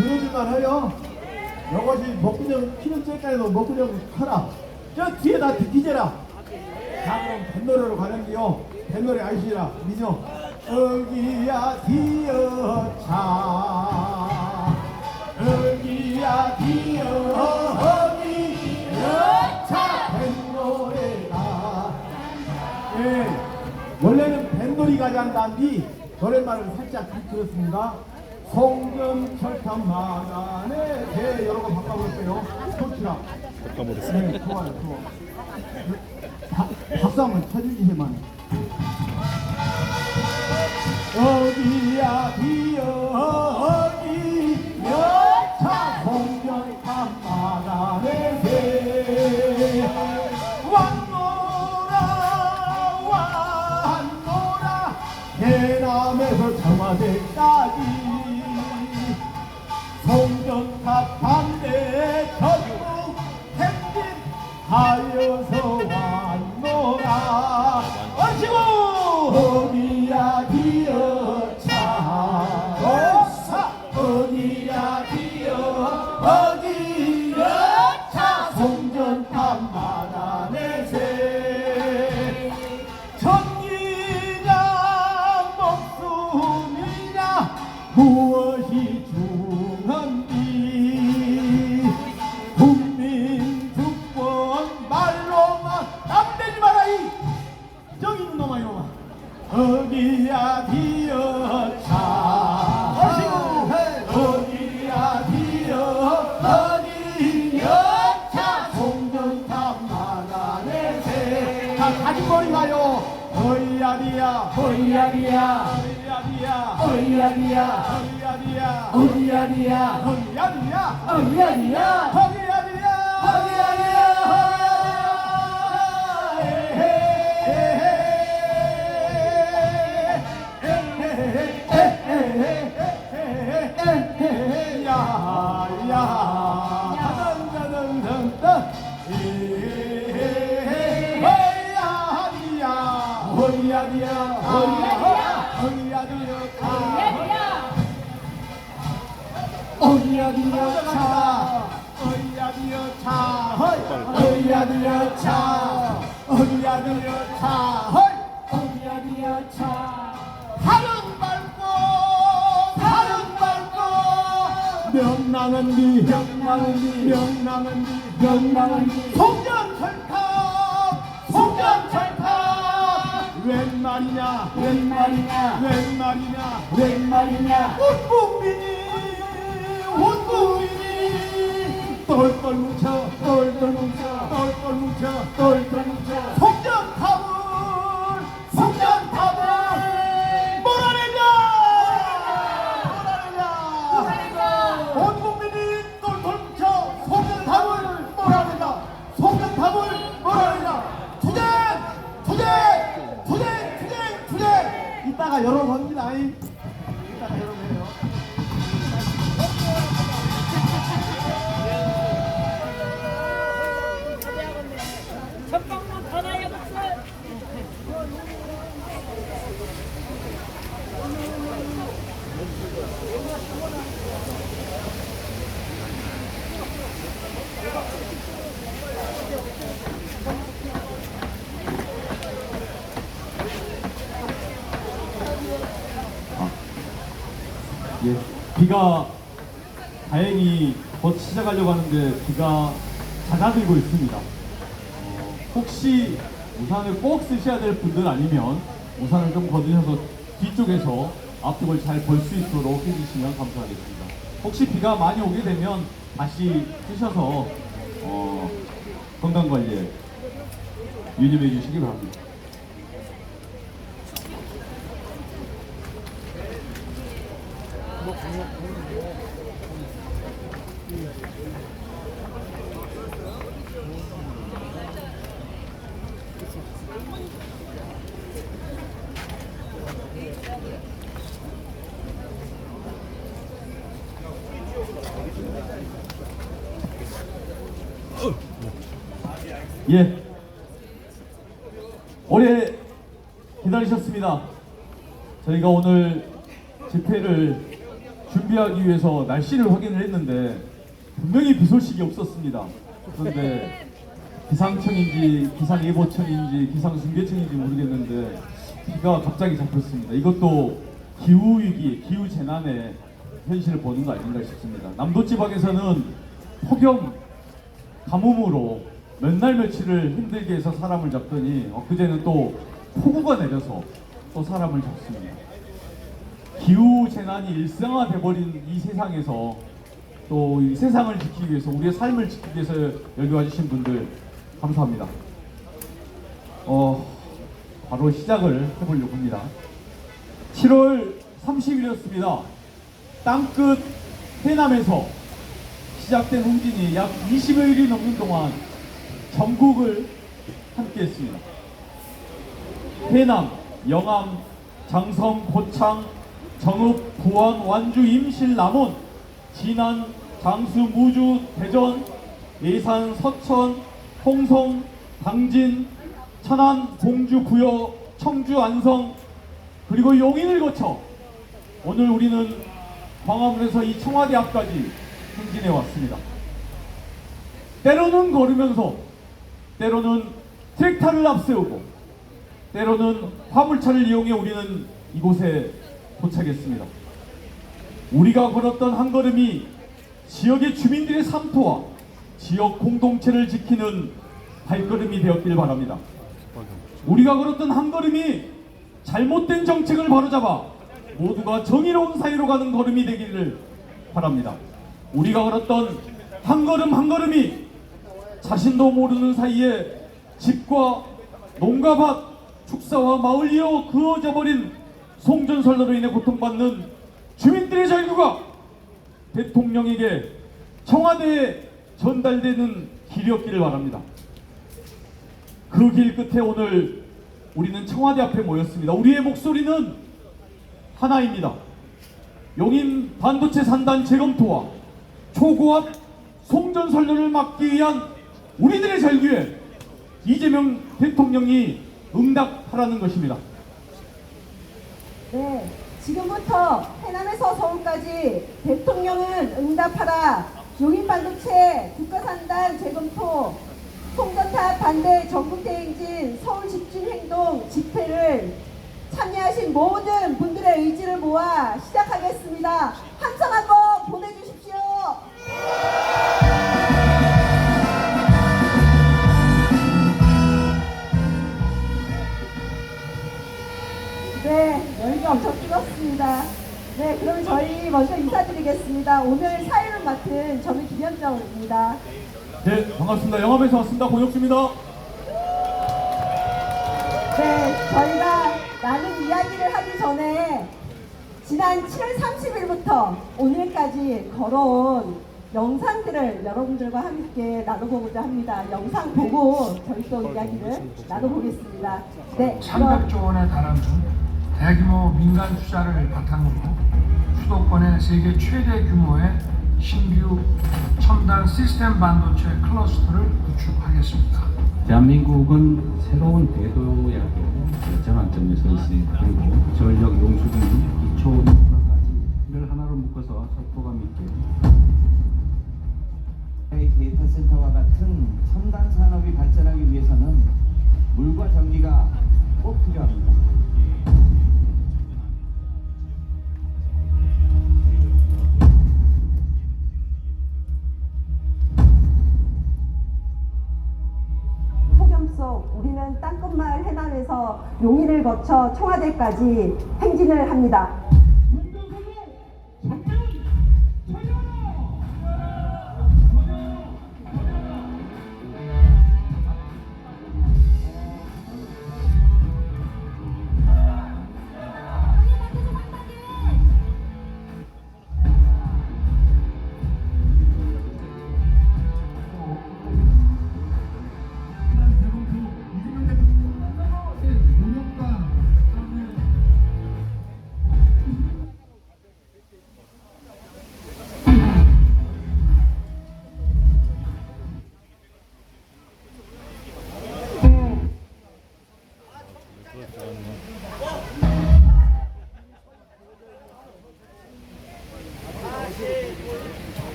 들어줄만 해요. 이것이 먹구녕 키는 째까지도 먹구녕 커라. 저 뒤에다 기재라. 자 그럼 뱃노래로 가는 게요. 뱃노래 아시라 미죠? 어기야 디어차 어기야 디어 어기야 뱃노래가 예 원래는 뱃놀이 가장단디 노랫말을 살짝 들었습니다. 송전철탑 마간에 제 여러 번 바꿔볼게요. 좋지라. 바꿔보겠습니다. 네, 좋아요, 좋아. 박수 한번 쳐주시면. 어디야, 디어, 어디, 여차, 송전탑 마간에 새. 왔노라, 왔노라, 대남에서 청와대까지. 송전탑 반대 전국 행진 하여서 왔노라. 어시고 어디야 디어차 어디야 디어 어디야 차 송전탑 마당에 새 전기냐 목숨이냐 무엇이 중한디 국민 주권 말로만 남대지 마라 이 저기 있는 놈아 이놈아 어디야 디어차 어디야 디어 어디야 차 송전탑 마당에 새 자 가진머리 가요 어이야디야 어이야디야 어이야디야 어이야디야 어이야디야 어이야디야 어이야디야 어이야디야 어이야디야 명랑은디 송전철탑 웬말이냐 온국민이 똘똘 뭉쳐 송전탑을 몰아내자 온 국민이 똘똘 뭉쳐 송전탑을 몰아내자 투쟁 이따가 열어봅니다. 이따가 열어봐요. 전방문 바다에 박살. 예, 비가 다행히 곧 시작하려고 하는데 비가 잦아들고 있습니다. 혹시 우산을 꼭 쓰셔야 될 분들 아니면 우산을 좀 거두셔서 뒤쪽에서 앞쪽을 잘 볼 수 있도록 해주시면 감사하겠습니다. 혹시 비가 많이 오게 되면 다시 쓰셔서 건강관리에 유념해 주시기 바랍니다. 예, 오래 기다리셨습니다. 저희가 오늘 집회를 준비하기 위해서 날씨를 확인을 했는데 분명히 비 소식이 없었습니다. 그런데 기상청인지 기상예보청인지 기상중계청인지 모르겠는데 비가 갑자기 잡혔습니다. 이것도 기후위기, 기후재난의 현실을 보는 거 아닌가 싶습니다. 남도 지방에서는 폭염, 가뭄으로 몇 날 며칠을 힘들게 해서 사람을 잡더니 엊그제는 또 폭우가 내려서 또 사람을 잡습니다. 기후재난이 일상화돼버린 이 세상에서 또 이 세상을 지키기 위해서, 우리의 삶을 지키기 위해서 여기 와주신 분들 감사합니다. 바로 시작을 해보려고 합니다. 7월 30일이었습니다. 땅끝 해남에서 시작된 행진이 약 20여일이 넘는 동안 전국을 함께했습니다. 해남, 영암, 장성, 고창, 정읍, 부안, 완주, 임실, 남원, 진안, 장수, 무주, 대전, 예산, 서천, 홍성, 당진, 천안, 공주, 부여, 청주, 안성, 그리고 용인을 거쳐 오늘 우리는 광화문에서 이 청와대 앞까지 행진해 왔습니다. 때로는 걸으면서, 때로는 트랙터를 앞세우고, 때로는 화물차를 이용해 우리는 이곳에 도착했습니다. 우리가 걸었던 한 걸음이 지역의 주민들의 삶토와 지역 공동체를 지키는 발걸음이 되었길 바랍니다. 우리가 걸었던 한 걸음이 잘못된 정책을 바로잡아 모두가 정의로운 사회로 가는 걸음이 되기를 바랍니다. 우리가 걸었던 한 걸음 한 걸음이 자신도 모르는 사이에 집과 농가 밭, 축사와 마을 이어 그어져 버린 송전설로로 인해 고통받는 주민들의 절규가 대통령에게 청와대에 전달되는 길이었기를 바랍니다. 그 길 끝에 오늘 우리는 청와대 앞에 모였습니다. 우리의 목소리는 하나입니다. 용인 반도체 산단 재검토와 초고압 송전설로를 막기 위한 우리들의 절규에 이재명 대통령이 응답하라는 것입니다. 네, 지금부터 해남에서 서울까지 대통령은 응답하라, 용인 반도체 국가산단 재검토 송전탑 반대 전국대행진 서울 집중행동 집회를 참여하신 모든 분들의 의지를 모아 시작하겠습니다. 함성 한번 보내주십시오. 네, 여기가 엄청 뜨겁습니다. 네, 그럼 저희 먼저 인사드리겠습니다. 오늘 사회를 맡은 저는 김현정입니다. 네, 반갑습니다. 영암에서 왔습니다. 권혁주입니다. 네, 저희가 많은 이야기를 하기 전에 지난 7월 30일부터 오늘까지 걸어온 영상들을 여러분들과 함께 나눠보고자 합니다. 영상 보고 저희 또 이야기를 나눠보겠습니다. 네, 300조 원에 달하는 대규모 민간 투자를 바탕으로 수도권의 세계 최대 규모의 신규 첨단 시스템 반도체 클러스터를 구축하겠습니다. 대한민국은 새로운 궤도의 결정한 점에 서 있습니다. 그리고 전력 용수기 2초 인프라까지를 하나로 묶어서 속도감 있게 데이터 센터와 같은 첨단 산업이 발전하기 위해서는 물과 전기가 꼭 필요합니다. 폭염 속 우리는 땅끝마을 해남에서 용인을 거쳐 청와대까지 행진을 합니다.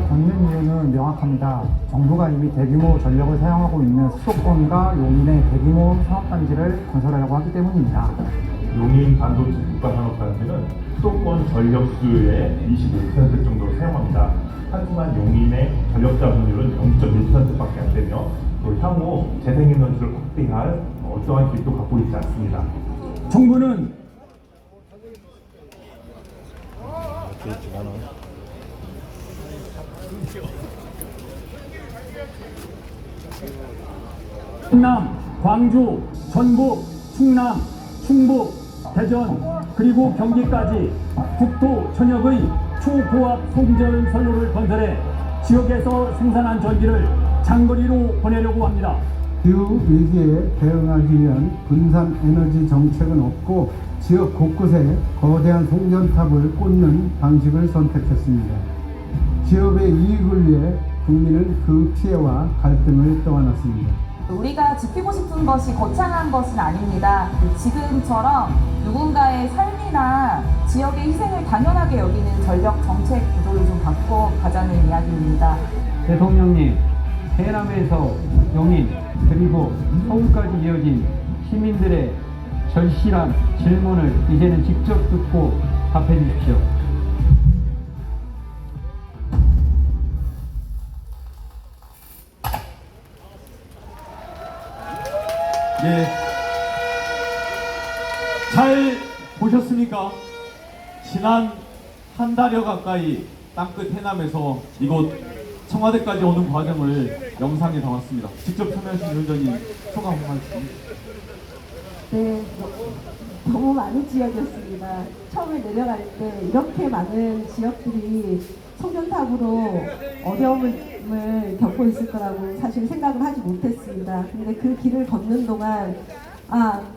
걷는 이유는 명확합니다. 정부가 이미 대규모 전력을 사용하고 있는 수도권과 용인의 대규모 산업단지를 건설하려고 하기 때문입니다. 용인 반도체 국가산업단지는 수도권 전력 수요의 25% 정도로 사용합니다. 하지만 용인의 전력 자본율은 0.1%밖에 안 되며 또 향후 재생에너지를 확대할 어떠한 계획도 갖고 있지 않습니다. 정부는 충남, 광주, 전북, 충남, 충북, 대전, 그리고 경기까지 국토 전역의 초고압 송전선로를 건설해 지역에서 생산한 전기를 장거리로 보내려고 합니다. 기후 위기에 대응하기 위한 분산 에너지 정책은 없고 지역 곳곳에 거대한 송전탑을 꽂는 방식을 선택했습니다. 기업의 이익을 위해 국민은 그 피해와 갈등을 떠안았습니다. 우리가 지키고 싶은 것이 거창한 것은 아닙니다. 지금처럼 누군가의 삶이나 지역의 희생을 당연하게 여기는 전력 정책 구조를 좀 바꿔가자는 이야기입니다. 대통령님, 해남에서 용인 그리고 서울까지 이어진 시민들의 절실한 질문을 이제는 직접 듣고 답해 주십시오. 예. 잘 보셨습니까? 지난 한 달여 가까이 땅끝 해남에서 이곳 청와대까지 오는 과정을 영상에 담았습니다. 직접 참여하신 위원장님 소감 한 말씀. 네, 너무 많은 지역이었습니다. 처음에 내려갈 때 이렇게 많은 지역들이 송전탑으로 어려움을 겪고 있을 거라고 사실 생각을 하지 못했습니다. 근데 그 길을 걷는 동안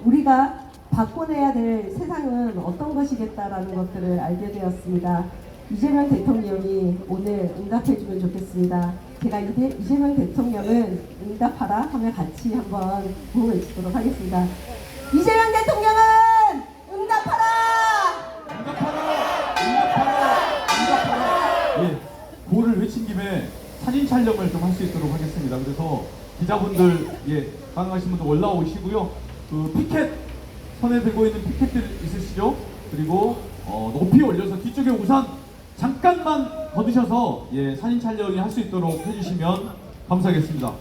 우리가 바꿔내야 될 세상은 어떤 것이겠다라는 것들을 알게 되었습니다. 이재명 대통령이 오늘 응답해주면 좋겠습니다. 제가 이재명 대통령은 응답하라 하면 같이 한번 구호 외치도록 하겠습니다. 이재명 대통령은 응답하라! 예, 구호를 외친 김에 사진 촬영을 좀 할 수 있도록 하겠습니다. 그래서 기자분들 가능하신 분들 올라오시고요. 그 피켓 손에 들고 있는 피켓들 있으시죠? 그리고 높이 올려서 뒤쪽에 우산 잠깐만 걷으셔서 사진 촬영이 할 수 있도록 해주시면 감사하겠습니다.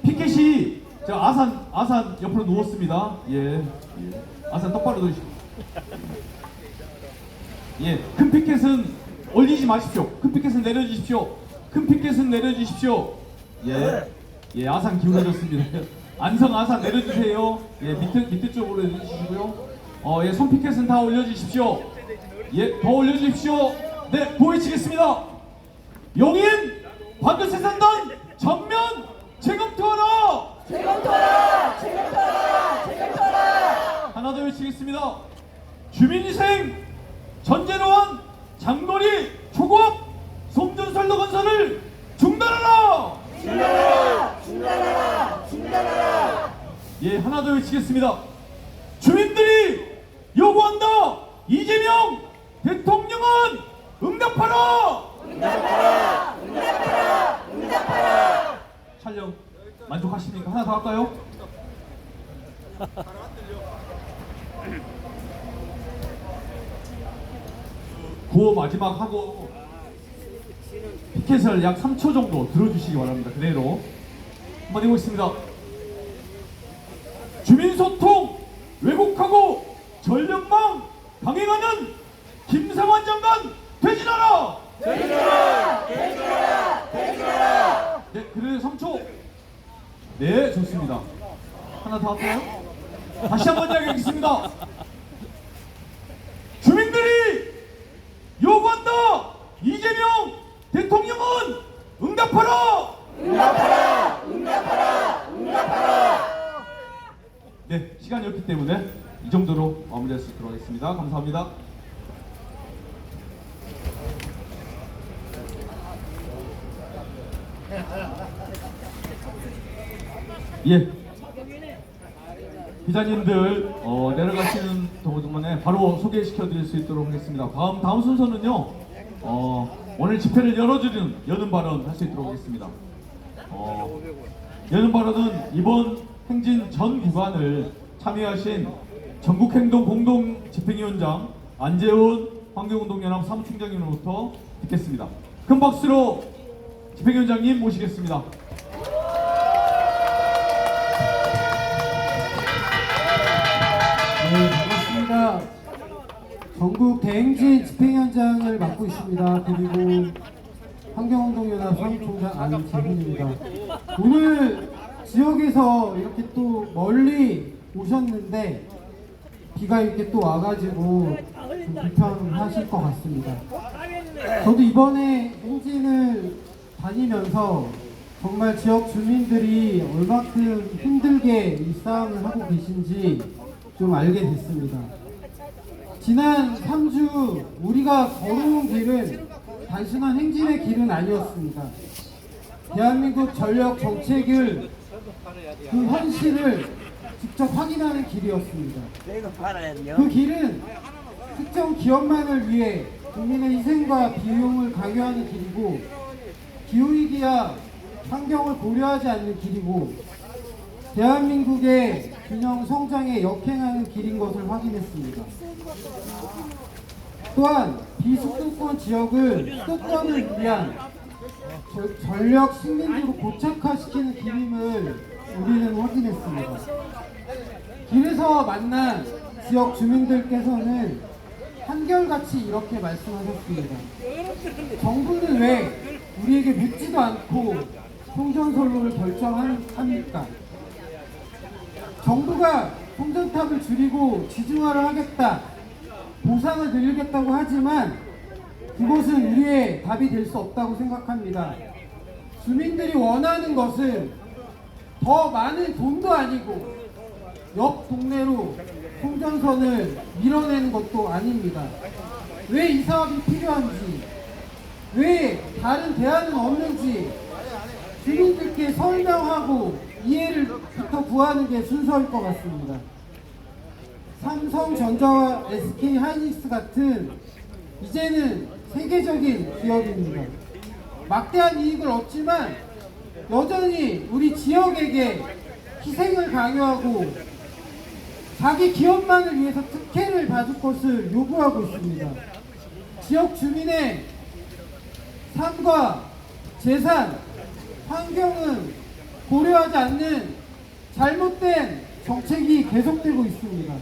피켓이 아산 옆으로 누웠습니다. 아산 똑바로 놓으시고. 큰 피켓은 올리지 마십시오. 큰 피켓은 내려주십시오. 큰 피켓은 내려주십시오. 아산 기울어졌습니다. 안성 아산 내려주세요. 밑에 쪽으로 내려주시고요. 손 피켓은 다 올려주십시오. 더 올려주십시오. 네, 보여치겠습니다. 용인 반도체 산단 전면 재검토하라! 재검토하라! 재검토하라! 재검토하라! 하나 더 외치겠습니다. 주민희생 전제로 한 장거리 초고압 송전선로 건설을 중단하라! 중단하라! 중단하라! 중단하라! 하나 더 외치겠습니다. 주민들이 요구한다. 이재명 대통령은 응답하라! 응답하라! 응답하라! 응답하라! 촬영 만족하십니까? 하나 더 할까요? 구호 마지막 하고 피켓을 약 3초 정도 들어주시기 바랍니다. 그대로 한번 해보겠습니다. 주민소통 왜곡하고 전력망 강행하는 김상환 장관 퇴진하라! 퇴진하라! 퇴진하라! 퇴진하라! 네, 그래도 3초. 네, 좋습니다. 하나 더 할까요? 다시 한번 이야기하겠습니다. 주민들이 요구한다. 이재명 대통령은 응답하라. 응답하라. 응답하라. 응답하라. 네, 시간이 없기 때문에 이 정도로 마무리할 수 있도록 하겠습니다. 감사합니다. 기자님들 내려가시는 동안에 바로 소개시켜 드릴 수 있도록 하겠습니다. 다음 순서는요. 오늘 집회를 열어주는 여는 발언 할 수 있도록 하겠습니다. 여는 발언은 이번 행진 전 구간을 참여하신 전국행동 공동 집행위원장 안재훈 환경운동연합 사무총장님으로부터 듣겠습니다. 큰 박수로 집행위원장님 모시겠습니다. 네, 반갑습니다. 전국 대행진 집행위원장을 맡고 있습니다. 그리고 환경운동연합 사무총장 안재훈입니다. 오늘 지역에서 이렇게 또 멀리 오셨는데 비가 이렇게 또 와가지고 좀 불편하실 것 같습니다. 저도 이번에 행진을 다니면서 정말 지역 주민들이 얼마큼 힘들게 이 싸움을 하고 계신지 좀 알게 됐습니다. 지난 3주 우리가 걸어온 길은 단순한 행진의 길은 아니었습니다. 대한민국 전력 정책을 그 현실을 직접 확인하는 길이었습니다. 그 길은 특정 기업만을 위해 국민의 희생과 비용을 강요하는 길이고 기후위기와 환경을 고려하지 않는 길이고 대한민국의 균형 성장에 역행하는 길인 것을 확인했습니다. 또한 비수도권 지역을 수도권을 위한 전력 식민지로 고착화시키는 길임을 우리는 확인했습니다. 길에서 만난 지역 주민들께서는 한결같이 이렇게 말씀하셨습니다. 정부는 왜 우리에게 묻지도 않고 송전선로를 결정합니까? 정부가 송전탑을 줄이고 지중화를 하겠다, 보상을 늘리겠다고 하지만 그것은 우리의 답이 될 수 없다고 생각합니다. 주민들이 원하는 것은 더 많은 돈도 아니고 옆 동네로 송전선을 밀어내는 것도 아닙니다. 왜 이 사업이 필요한지, 왜 다른 대안은 없는지 주민들께 설명하고 이해를부터 구하는 게 순서일 것 같습니다. 삼성전자와 SK하이닉스 같은 이제는 세계적인 기업입니다. 막대한 이익을 얻지만 여전히 우리 지역에게 희생을 강요하고 자기 기업만을 위해서 특혜를 받을 것을 요구하고 있습니다. 지역 주민의 삶과 재산, 환경은 고려하지 않는 잘못된 정책이 계속되고 있습니다.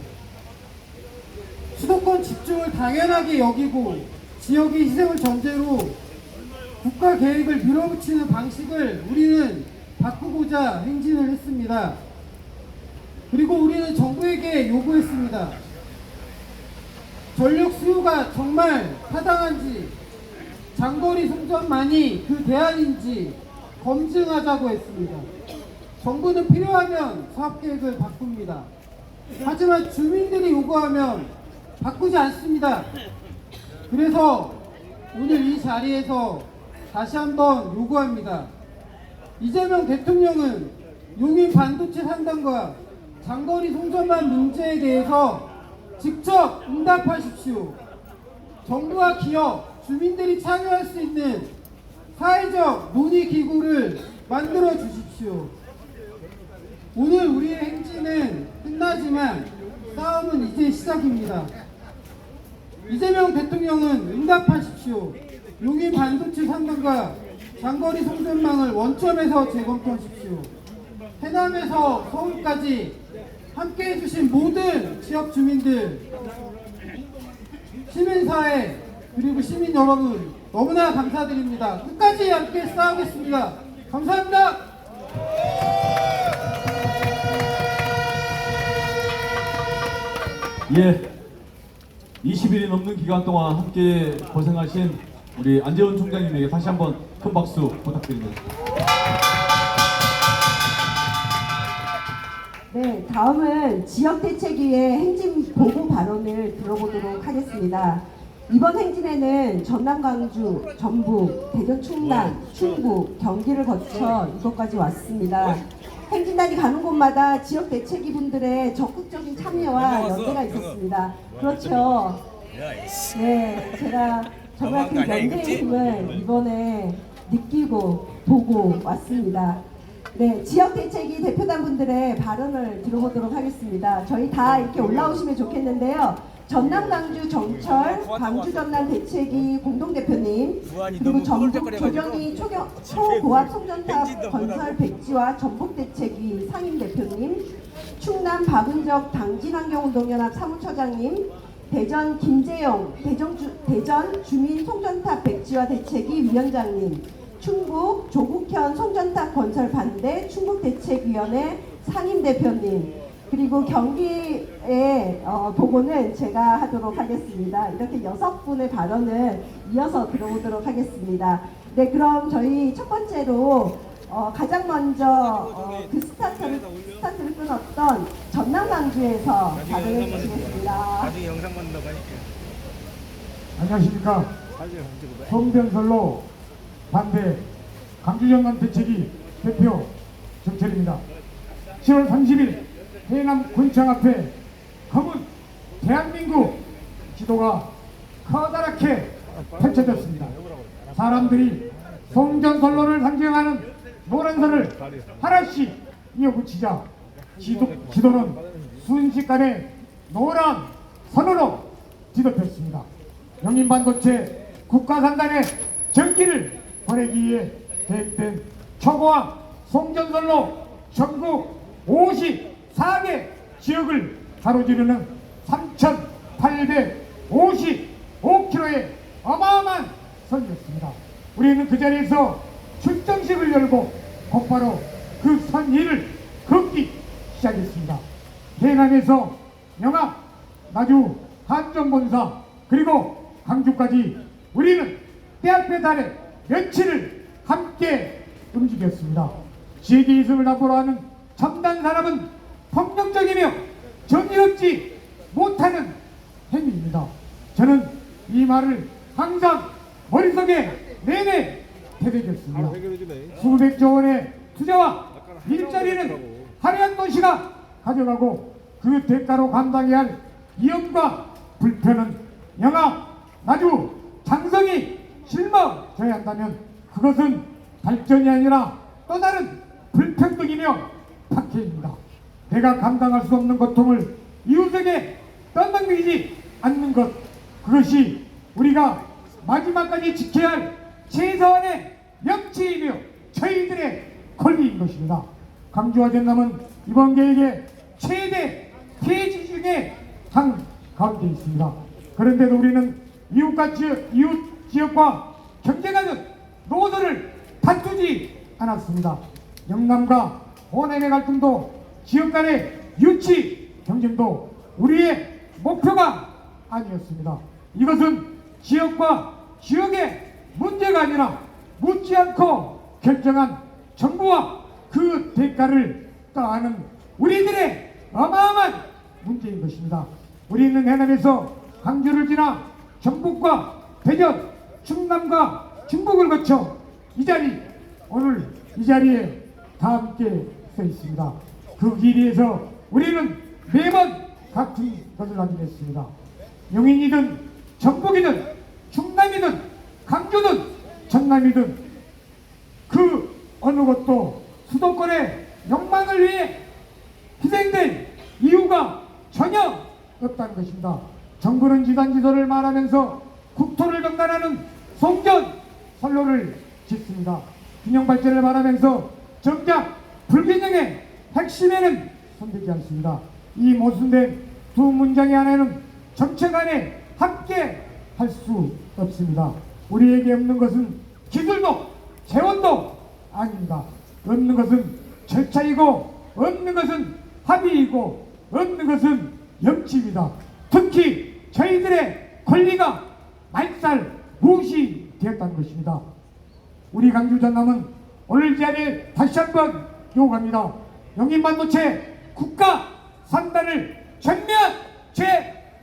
수도권 집중을 당연하게 여기고 지역의 희생을 전제로 국가 계획을 밀어붙이는 방식을 우리는 바꾸고자 행진을 했습니다. 그리고 우리는 정부에게 요구했습니다. 전력 수요가 정말 타당한지, 장거리 송전만이 그 대안인지 검증하자고 했습니다. 정부는 필요하면 사업계획을 바꿉니다. 하지만 주민들이 요구하면 바꾸지 않습니다. 그래서 오늘 이 자리에서 다시 한번 요구합니다. 이재명 대통령은 용인 반도체 산단과 장거리 송전만 문제에 대해서 직접 응답하십시오. 정부와 기업, 주민들이 참여할 수 있는 사회적 논의기구를 만들어 주십시오. 오늘 우리의 행진은 끝나지만 싸움은 이제 시작입니다. 이재명 대통령은 응답하십시오. 용인 반도체 산단과 장거리 송전망을 원점에서 재검토하십시오. 해남에서 서울까지 함께 해주신 모든 지역 주민들, 시민사회, 그리고 시민 여러분 너무나 감사드립니다. 끝까지 함께 싸우겠습니다. 감사합니다. 예, 20일이 넘는 기간 동안 함께 고생하신 우리 안재훈 총장님에게 다시 한번 큰 박수 부탁드립니다. 네, 다음은 지역대책위의 행진 보고 발언을 들어보도록 하겠습니다. 이번 행진에는 전남, 광주, 전북, 대전, 충남, 충북, 경기를 거쳐 이곳까지 왔습니다. 행진단이 가는 곳마다 지역대책위 분들의 적극적인 참여와 연대가 있었습니다. 그렇죠. 네, 제가 정말 그 연대의 힘을 이번에 느끼고 보고 왔습니다. 네, 지역 대책위 대표단 분들의 발언을 들어보도록 하겠습니다. 저희 다 이렇게 올라오시면 좋겠는데요. 전남 광주 정철 광주 전남 대책위 공동대표님, 그리고 전북 조경희 초고압 송전탑 건설 백지와 전북 대책위 상임대표님, 충남 박은적 당진환경운동연합 사무처장님, 대전 김재용 대전 주민 송전탑 백지화 대책위 위원장님, 충북 조국현 송전탑 건설 반대 충북대책위원회 상임대표님, 그리고 경기의 보고는 제가 하도록 하겠습니다. 이렇게 6분의 발언을 이어서 들어보도록 하겠습니다. 네, 그럼 저희 첫 번째로 가장 먼저 그 스타트를 끊었던 전남 광주에서 발언해 주시겠습니다. 나중에 영상만 넣어가니까. 안녕하십니까. 송전설로 반대 광주전남 대책위 대표 정철입니다. 10월 30일 해남 군청 앞에 검은 대한민국 지도가 커다랗게 펼쳐졌습니다. 사람들이 송전선로를 상징하는 노란선을 하나씩 이어붙이자 지도는 순식간에 노란 선으로 뒤덮였습니다. 영인반도체 국가산단의 전기를 보내기 위해 계획된 초고압 송전선로 전국 54개 지역을 가로지르는 3,855km의 어마어마한 선이었습니다. 우리는 그 자리에서 출정식을 열고 곧바로 그 선 위를 걷기 시작했습니다. 해남에서 영암, 나주, 한정본사 그리고 광주까지 우리는 뼈아프게 달에 며칠을 함께 움직였습니다. 지역의 이승을 나보러 하는 첨단 산업은 폭력적이며 정의롭지 못하는 행위입니다. 저는 이 말을 항상 머릿속에 내내 되새겼습니다. 수백조 원의 투자와 일자리는 화려한 도시가 가져가고 그 대가로 감당해야 할 위험과 불편은 영암, 나주, 장성이 짊어져야 한다면 그것은 발전이 아니라 또 다른 불평등이며 박해입니다. 내가 감당할 수 없는 고통을 이웃에게 떠넘기지 않는 것, 그것이 우리가 마지막까지 지켜야 할 최소한의 명치이며 저희들의 권리인 것입니다. 광주와 전남은 이번 계획의 최대 폐지 중에 한 가운데 있습니다. 그런데도 우리는 이웃 지역과 경쟁하는 노선을 다투지 않았습니다. 영남과 호남의 갈등도 지역 간의 유치 경쟁도 우리의 목표가 아니었습니다. 이것은 지역과 지역의 문제가 아니라 묻지 않고 결정한 정부와 그 대가를 따하는 우리들의 어마어마한 문제인 것입니다. 우리는 해남에서 광주를 지나 전북과 대전, 충남과 중북을 거쳐 오늘 이 자리에 다 함께 서 있습니다. 그 길이에서 우리는 매번 같은 것을 확인했습니다. 용인이든 전북이든 충남이든 강주든 전남이든 그 어느 것도 수도권의 욕망을 위해 희생된 이유가 전혀 없다는 것입니다. 정부는 지단지도를 말하면서 국토를 정단하는 송전 선로를 짓습니다. 균형 발전을 말하면서 정작 불균형의 핵심에는 손대지 않습니다. 이 모순된 두 문장의 안에는 정책 안에 함께 할 수 없습니다. 우리에게 없는 것은 기술도 재원도 아닙니다. 없는 것은 절차이고 없는 것은 합의이고 없는 것은 염치입니다. 특히 저희들의 권리가 말살 무시되었다는 것입니다. 우리 광주 전남은 오늘 이 자리에 다시 한번 요구합니다. 영인반도체 국가 산단을 전면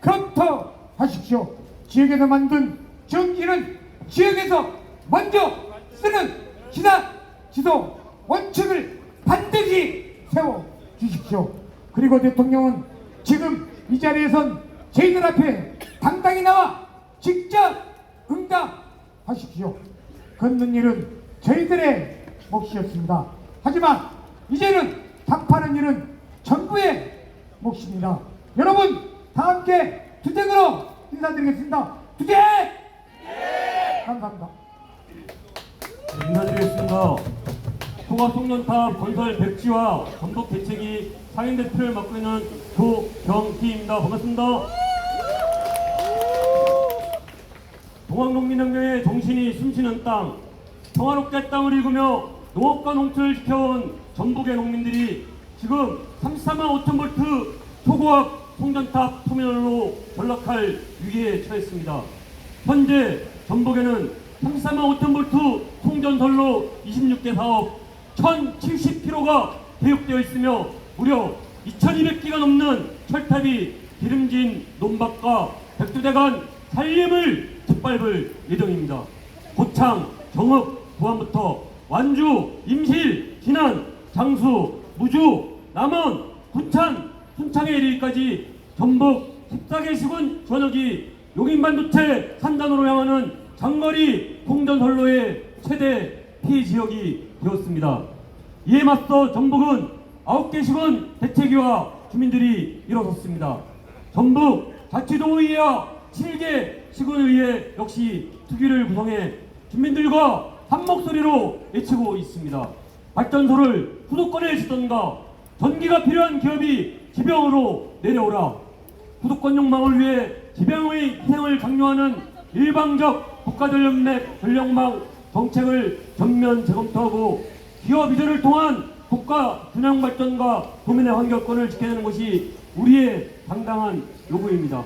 재검토하십시오. 지역에서 만든 전기는 지역에서 먼저 쓰는 기사 지도 원칙을 반드시 세워주십시오. 그리고 대통령은 지금 이 자리에선 저희들 앞에 당당히 나와 직접 응답하십시오. 걷는 일은 저희들의 몫이었습니다. 하지만 이제는 답하는 일은 정부의 몫입니다. 여러분 다 함께 투쟁으로 인사드리겠습니다. 투쟁! 감사합니다. 인사드리겠습니다. 통합송년탑 건설 백지와 전북 대책위 상임대표를 맡고 있는 조경희입니다. 반갑습니다. 동학농민혁명의 정신이 숨쉬는 땅, 평화롭게 땅을 일구며 농업과 농촌을 지켜온 전북의 농민들이 지금 34만 5천 볼트 초고압 송전탑 터미널로 전락할 위기에 처했습니다. 현재 전북에는 34만 5천 볼트 송전선로 26개 사업 1070km가 계획되어 있으며 무려 2200기가 넘는 철탑이 기름진 논밭과 백두대간 산림을 짓밟을 예정입니다. 고창, 정읍, 부안부터 완주, 임실, 진안, 장수, 무주, 남원, 군천, 순창에 이르기까지 전북 14개 시군 전역이 용인반도체 3단으로 향하는 장거리 송전선로의 최대 피해 지역이 되었습니다. 이에 맞서 전북은 9개 시군 대책위와 주민들이 일어섰습니다. 전북 자치도의회와 7개 시군의회 역시 특위를 구성해 주민들과 한 목소리로 외치고 있습니다. 발전소를 수도권에 짓던가 전기가 필요한 기업이 지병으로 내려오라. 수도권 욕망을 위해 지병의 희생을 강요하는 일방적 국가전력망 정책을 전면 재검토하고 기업 이전을 통한 국가 균형 발전과 도민의 환경권을 지켜내는 것이 우리의 당당한 요구입니다.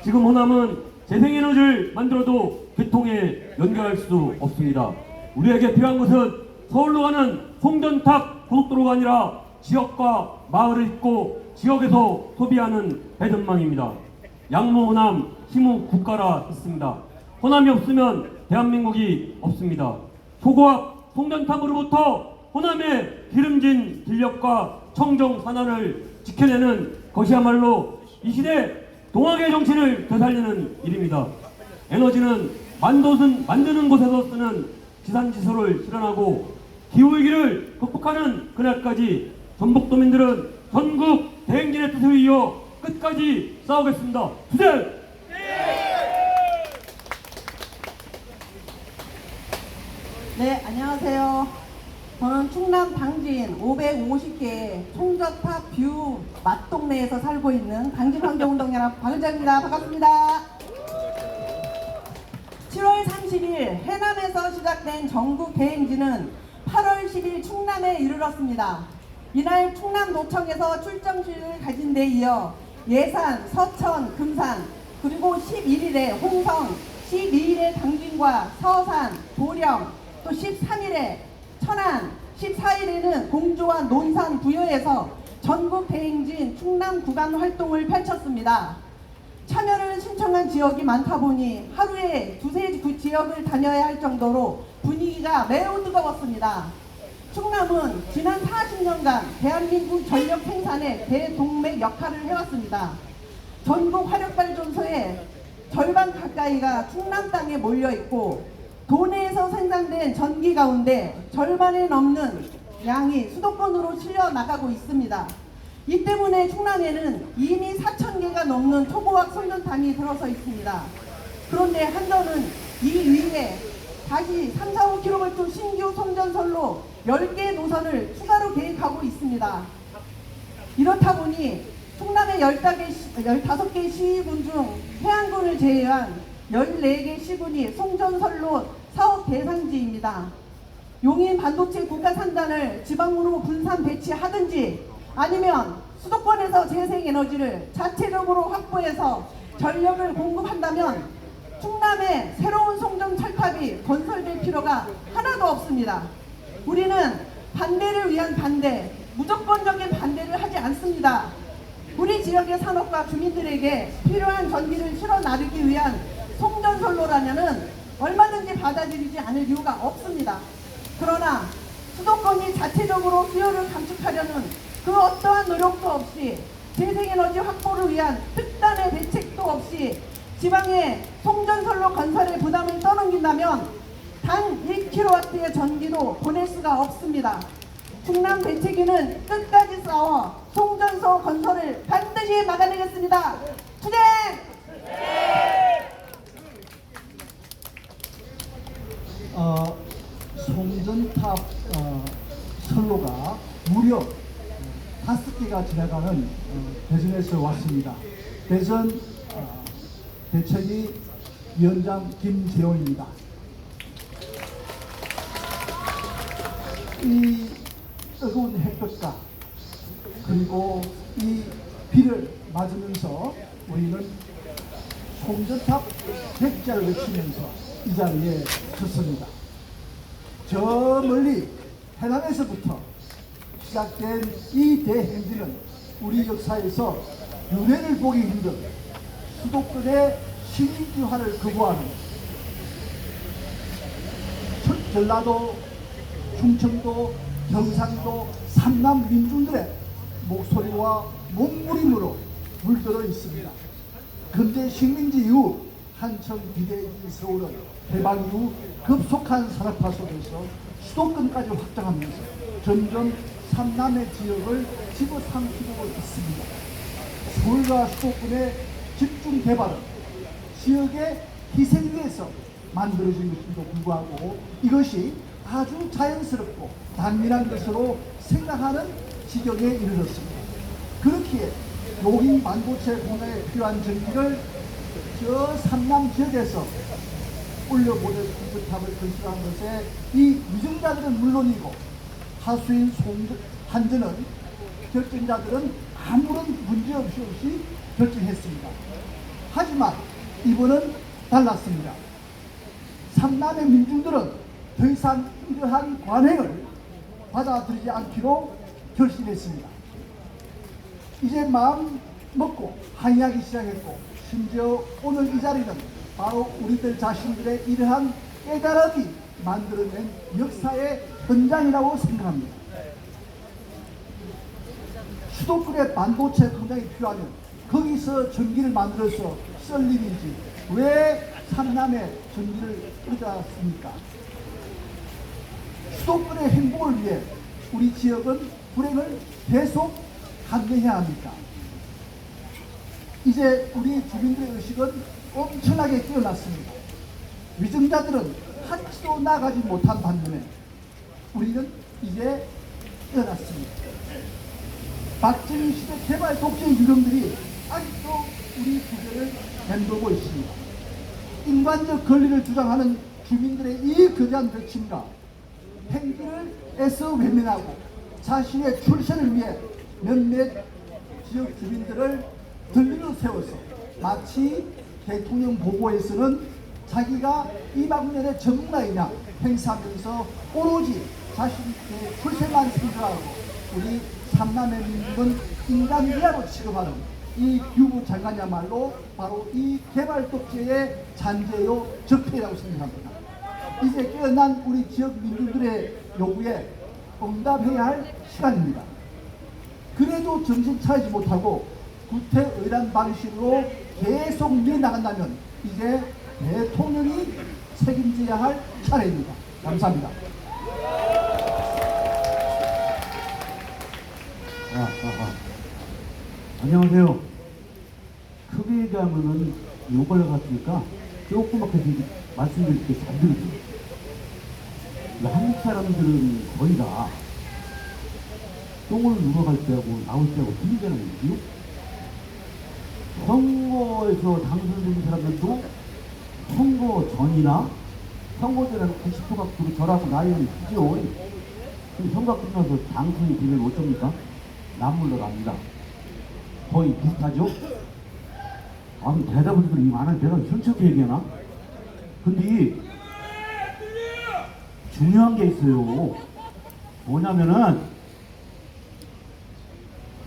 지금 호남은 재생에너지를 만들어도 교통에 연결할 수 없습니다. 우리에게 필요한 것은 서울로 가는 송전탑 고속도로가 아니라 지역과 마을을 잇고 지역에서 소비하는 배전망입니다. 양무 호남 힘우 국가라 했습니다. 호남이 없으면 대한민국이 없습니다. 초고압 송전탑으로부터 호남의 기름진 진력과 청정 산안을 지켜내는 것이야말로 이 시대 동학의 정신을 되살리는 일입니다. 에너지는 만드는 곳에서 쓰는 지산지소를 실현하고 기후위기를 극복하는 그날까지 전북도민들은 전국 대행진의 뜻을 이어 끝까지 싸우겠습니다. 투쟁! 네, 안녕하세요. 저는 충남 당진 550개 총저탑 뷰 맛동네에서 살고 있는 당진환경운동연합 박은정입니다. 반갑습니다. 7월 30일 해남에서 시작된 전국 대행진은 8월 10일 충남에 이르렀습니다. 이날 충남노청에서 출정식을 가진 데 이어 예산, 서천, 금산, 그리고 11일에 홍성, 12일에 당진과 서산, 도령, 또 13일에 천안, 14일에는 공주와 논산, 부여에서 전국 대행진 충남 구간 활동을 펼쳤습니다. 참여를 신청한 지역이 많다 보니 하루에 두세 지역을 다녀야 할 정도로 분위기가 매우 뜨거웠습니다. 충남은 지난 40년간 대한민국 전력 생산의 대동맥 역할을 해왔습니다. 전국 화력발전소의 절반 가까이가 충남 땅에 몰려있고 도내에서 생산된 전기 가운데 절반에 넘는 양이 수도권으로 실려 나가고 있습니다. 이 때문에 충남에는 이미 4,000개가 넘는 초고압 송전탑이 들어서 있습니다. 그런데 한전은 이 위에 다시 3, 4, 5km 신규 송전선로 10개 노선을 추가로 계획하고 있습니다. 이렇다 보니 충남의 15개 시군 중 해안군을 제외한 14개 시군이 송전선로 사업 대상지입니다. 용인 반도체 국가산단을 지방으로 분산 배치하든지 아니면 수도권에서 재생에너지를 자체적으로 확보해서 전력을 공급한다면 충남에 새로운 송전 철탑이 건설될 필요가 하나도 없습니다. 우리는 반대를 위한 반대, 무조건적인 반대를 하지 않습니다. 우리 지역의 산업과 주민들에게 필요한 전기를 실어 나르기 위한 송전선로라면은 얼마든지 받아들이지 않을 이유가 없습니다. 그러나 수도권이 자체적으로 수요를 감축하려는 그 어떠한 노력도 없이 재생에너지 확보를 위한 특단의 대책도 없이 지방에 송전선로 건설의 부담을 떠넘긴다면 단 1kW의 전기도 보낼 수가 없습니다. 충남 배치기는 끝까지 싸워 송전소 건설을 반드시 막아내겠습니다. 투쟁! 송전탑 선로가 무려 5개가 지나가는 대전에서 왔습니다. 대전 대책위 위원장 김재호입니다. 이 뜨거운 햇볕과 그리고 이 비를 맞으면서 우리는 송전탑 백자를 외치면서 이 자리에 섰습니다. 저 멀리 해남에서부터 시작된 이 대행진은 우리 역사에서 유례를 보기 힘든 수도권의 식민지화를 거부하는 전라도, 충청도, 경상도, 삼남 민중들의 목소리와 몸부림으로 물들어 있습니다. 근대 식민지 이후 한천 비대기 서울은 해방 이후 급속한 산업화 속에서 수도권까지 확장하면서 점점 삼남의 지역을 집어삼키고 있습니다. 서울과 수도권의 집중 개발은 지역의 희생 위에서 만들어진 것임에도 불구하고 이것이 아주 자연스럽고 단순한 것으로 생각하는 지경에 이르렀습니다. 그렇기에 용인 반도체 공장에 필요한 전기를 저 삼남 지역에서 올려보낼 공급탑을 건설한 것에 이 위정자들은 물론이고 하수인 한전은 결정자들은 아무런 문제 없이 결정했습니다. 하지만 이번은 달랐습니다. 삼남의 민중들은 더 이상 이러한 관행을 받아들이지 않기로 결심했습니다. 이제 마음 먹고 항의하기 시작했고 심지어 오늘 이 자리는 바로 우리들 자신들의 이러한 깨달음이 만들어낸 역사의 현장이라고 생각합니다. 수도권에 반도체 공장이 필요하면 거기서 전기를 만들어서 쓸 일이지 왜 삼남에 전기를 꽂았습니까? 수도권의 행복을 위해 우리 지역은 불행을 계속 감내해야 합니까? 이제 우리 주민들의 의식은 엄청나게 깨어났습니다. 위정자들은 한치도 나가지 못한 반면에 우리는 이제 깨어났습니다. 박정희 시대 개발 독재 유령들이 아직도 우리 주제를 맴돌고 있습니다. 인간적 권리를 주장하는 주민들의 이 거대한 외침과 행기를 애써 외면하고 자신의 출세를 위해 몇몇 지역 주민들을 들리로 세워서 마치 대통령 보고에서는 자기가 이 방면의 전문가이냐 행사하면서 오로지 자신의 출세만 생각하고 우리 삼남의 민중은 인간 미화로 취급하는 이 규부 장관이야말로 바로 이 개발 독재의 잔재요 적폐라고 생각합니다. 이제 깨어난 우리 지역 민중들의 요구에 응답해야 할 시간입니다. 그래도 정신 차리지 못하고 구태의란 방식으로 계속 밀어나간다면 이제 대통령이 책임져야 할 차례입니다. 감사합니다. 안녕하세요. 크게 얘기하면은 욕을 같으니까 조그맣게 말씀드릴 게 잘 들리죠. 한국 사람들은 거의 다 똥을 누러갈 때하고 나올 때하고 틀리잖아요. 그죠? 선거에서 당선된 사람들도 선거 전이나 선거 전에는 90% 각도로 저라고 나이는 크죠. 그럼 선거 끝나서 당선이 되면 어쩝니까? 남물러 갑니다. 거의 비슷하죠? 그럼 대답을 들으면 많은 내가 현찮게 얘기하나? 근데 중요한 게 있어요. 뭐냐면은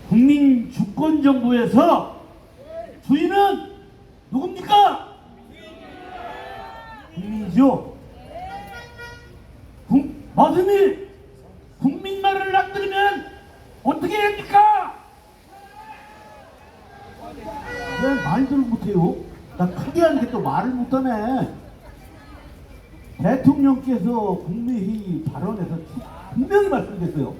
국민 주권 정부에서 주인은 누굽니까? 국민이죠. 머슴이 국민 말을 안 들으면 어떻게 됩니까? 왜 말들을 못해요? 나 크게 하는 게 또 말을 못하네. 대통령께서 국무회의 발언에서 분명히 말씀드렸어요.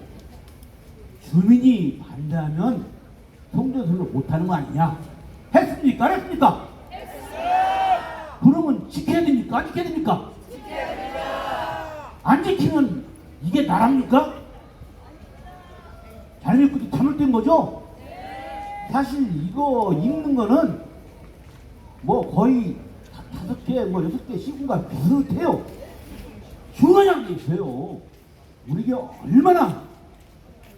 주민이 반대하면 성전설로 못하는 거 아니냐? 했습니까? 안 했습니까? 했어요! 그러면 지켜야 됩니까? 안 지켜야 됩니까? 지켜야 됩니다! 안 지키면 이게 나랍니까? 자네들끼리 잘못된 거죠? 네. 사실 이거 읽는 거는 뭐 거의 5개, 뭐 6개 시군과 비슷해요. 중요한 게 있어요. 우리가 얼마나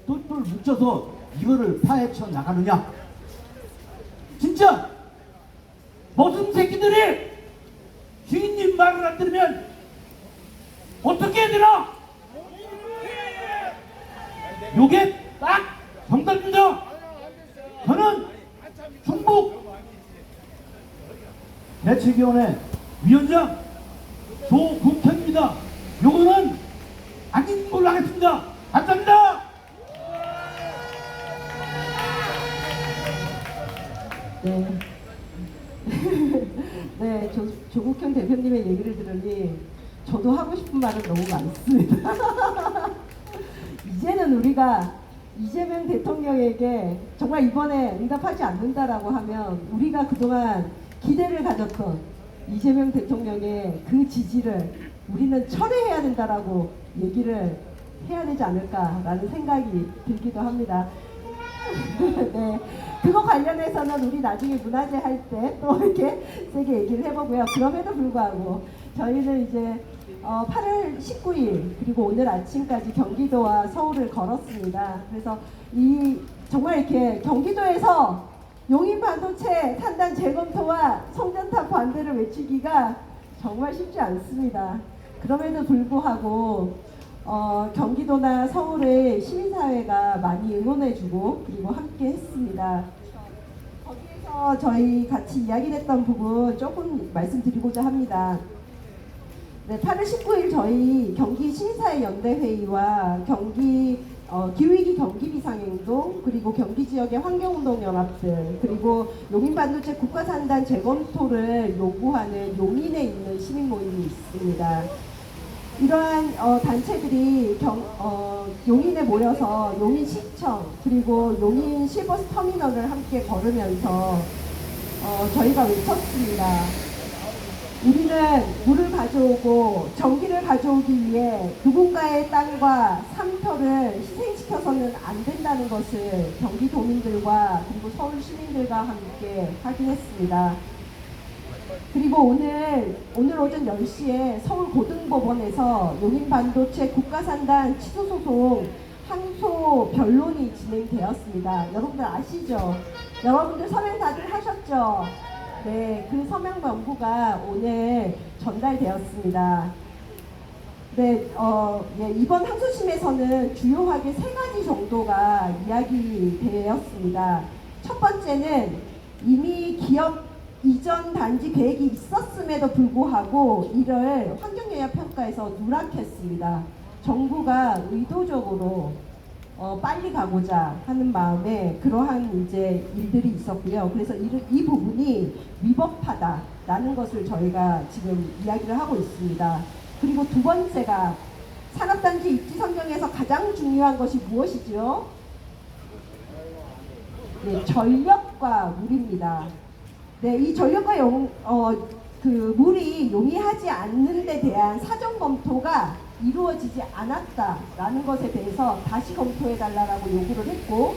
똘똘 뭉쳐서 이거를 파헤쳐 나가느냐. 진짜 무슨 새끼들이 주인님 말을 안 들으면 어떻게 해야 되나? 요게 딱 정답입니다. 저는 충북 대책위원회 위원장 조국현입니다. 요거는 아닌 걸로 하겠습니다. 감사합니다. 네. 네, 조국현 대표님의 얘기를 들으니 저도 하고 싶은 말은 너무 많습니다. 이제는 우리가 이재명 대통령에게 정말 이번에 응답하지 않는다라고 하면 우리가 그동안 기대를 가졌던 이재명 대통령의 그 지지를 우리는 철회해야 된다라고 얘기를 해야 되지 않을까라는 생각이 들기도 합니다. 네, 그거 관련해서는 우리 나중에 문화제 할 때 또 이렇게 세게 얘기를 해보고요. 그럼에도 불구하고 저희는 이제 8월 19일 그리고 오늘 아침까지 경기도와 서울을 걸었습니다. 그래서 정말 이렇게 경기도에서 용인 반도체 탄단 재검토와 송전탑 반대를 외치기가 정말 쉽지 않습니다. 그럼에도 불구하고 경기도나 서울의 시민사회가 많이 응원해주고 그리고 함께 했습니다. 거기에서 저희 같이 이야기를 했던 부분 조금 말씀드리고자 합니다. 네, 8월 19일 저희 경기 시민사회 연대회의와 경기 기후위기 경기 비상행동 그리고 경기 지역의 환경운동연합들 그리고 용인 반도체 국가산단 재검토를 요구하는 용인에 있는 시민 모임이 있습니다. 이러한 단체들이 용인에 모여서 용인시청 그리고 용인 실버스 터미널을 함께 걸으면서 저희가 외쳤습니다. 우리는 물을 가져오고 전기를 가져오기 위해 누군가의 땅과 상터를 희생시켜서는 안 된다는 것을 경기도민들과 그리고 서울 시민들과 함께 확인했습니다. 그리고 오늘 오전 10시에 서울고등법원에서 용인 반도체 국가산단 취소소송 항소 변론이 진행되었습니다. 여러분들 아시죠? 여러분들 서명 다들 하셨죠? 네, 그 서명 명부가 오늘 전달되었습니다. 네, 이번 항소심에서는 주요하게 3가지 정도가 이야기되었습니다. 첫 번째는 이미 기업 이전 단지 계획이 있었음에도 불구하고 이를 환경영향평가에서 누락했습니다. 정부가 의도적으로 빨리 가고자 하는 마음에 그러한 이제 일들이 있었고요. 그래서 이 부분이 위법하다라는 것을 저희가 지금 이야기를 하고 있습니다. 그리고 두 번째가 산업단지 입지 선정에서 가장 중요한 것이 무엇이죠? 네, 전력과 물입니다. 네, 이 전력과 물이 용이하지 않는 데 대한 사전 검토가 이루어지지 않았다라는 것에 대해서 다시 검토해달라고 요구를 했고,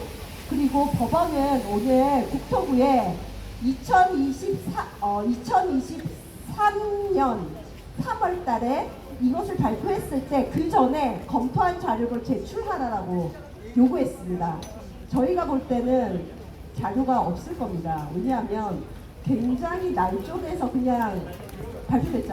그리고 법원은 오늘 국토부에 2023년 3월 달에 이것을 발표했을 때 그 전에 검토한 자료를 제출하라고 요구했습니다. 저희가 볼 때는 자료가 없을 겁니다. 왜냐하면 굉장히 날조돼서 그냥 발표됐잖아요.